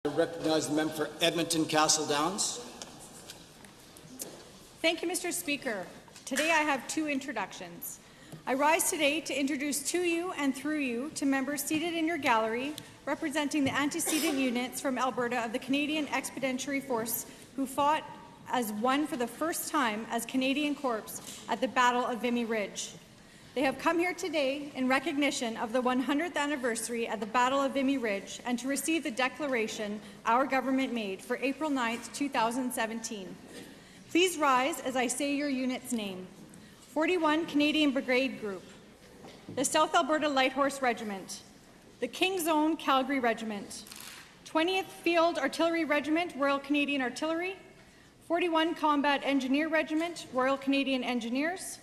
I recognize the member for Edmonton Castle Downs. Thank you, Mr. Speaker. Today I have two introductions. I rise today to introduce to you and through you to members seated in your gallery representing the antecedent units from Alberta of the Canadian Expeditionary Force who fought as one for the first time as Canadian Corps at the Battle of Vimy Ridge. They have come here today in recognition of the 100th anniversary at the Battle of Vimy Ridge and to receive the declaration our government made for April 9th, 2017. Please rise as I say your unit's name. 41 Canadian Brigade Group, the South Alberta Light Horse Regiment, the King's Own Calgary Regiment, 20th Field Artillery Regiment, Royal Canadian Artillery, 41 Combat Engineer Regiment, Royal Canadian Engineers,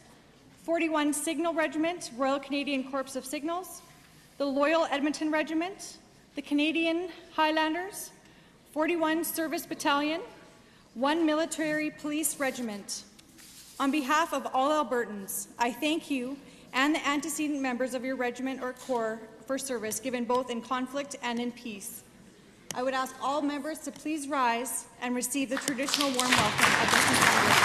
41 Signal Regiment, Royal Canadian Corps of Signals, the Loyal Edmonton Regiment, the Canadian Highlanders, 41 Service Battalion, 1 Military Police Regiment. On behalf of all Albertans, I thank you and the antecedent members of your regiment or corps for service given both in conflict and in peace. I would ask all members to please rise and receive the traditional warm welcome of this assembly.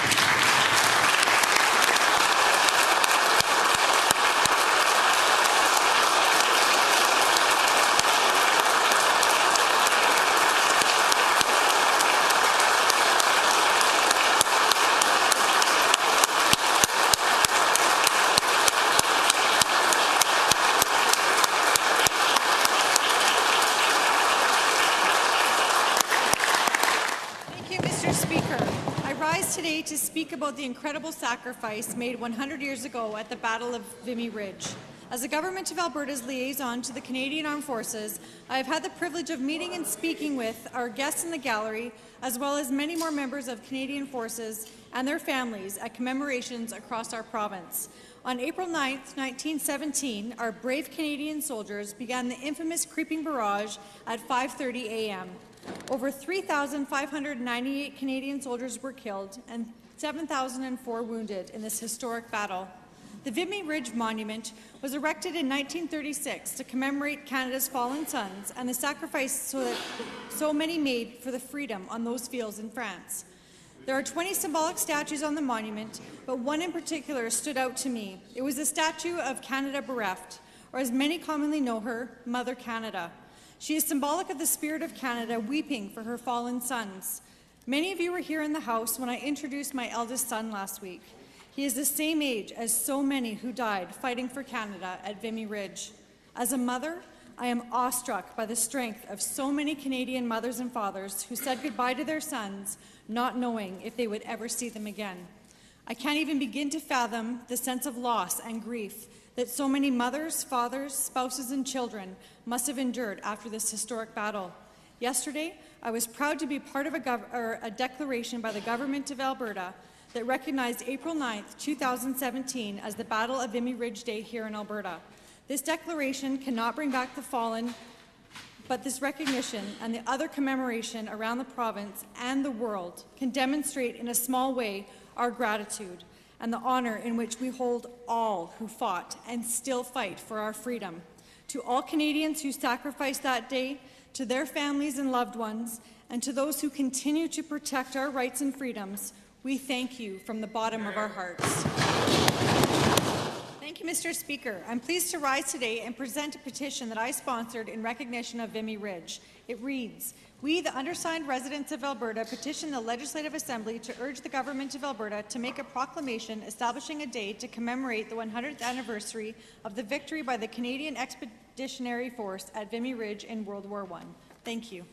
Today to speak about the incredible sacrifice made 100 years ago at the Battle of Vimy Ridge. As the Government of Alberta's liaison to the Canadian Armed Forces, I have had the privilege of meeting and speaking with our guests in the gallery, as well as many more members of Canadian Forces and their families at commemorations across our province. On April 9, 1917, our brave Canadian soldiers began the infamous creeping barrage at 5:30 a.m. Over 3,598 Canadian soldiers were killed and 7,004 wounded in this historic battle. The Vimy Ridge Monument was erected in 1936 to commemorate Canada's fallen sons and the sacrifice so many made for the freedom on those fields in France. There are 20 symbolic statues on the monument, but one in particular stood out to me. It was the statue of Canada Bereft, or as many commonly know her, Mother Canada. She is symbolic of the spirit of Canada weeping for her fallen sons. Many of you were here in the House when I introduced my eldest son last week. He is the same age as so many who died fighting for Canada at Vimy Ridge. As a mother, I am awestruck by the strength of so many Canadian mothers and fathers who said goodbye to their sons, not knowing if they would ever see them again. I can't even begin to fathom the sense of loss and grief that so many mothers, fathers, spouses, and children must have endured after this historic battle. Yesterday, I was proud to be part of a declaration by the Government of Alberta that recognized April 9, 2017 as the Battle of Vimy Ridge Day here in Alberta. This declaration cannot bring back the fallen, but this recognition and the other commemoration around the province and the world can demonstrate in a small way our gratitude and the honour in which we hold all who fought and still fight for our freedom. To all Canadians who sacrificed that day, to their families and loved ones, and to those who continue to protect our rights and freedoms, we thank you from the bottom of our hearts. Thank you, Mr. Speaker. I'm pleased to rise today and present a petition that I sponsored in recognition of Vimy Ridge. It reads, "We, the undersigned residents of Alberta, petition the Legislative Assembly to urge the Government of Alberta to make a proclamation establishing a day to commemorate the 100th anniversary of the victory by the Canadian Expeditionary Force at Vimy Ridge in World War I." Thank you.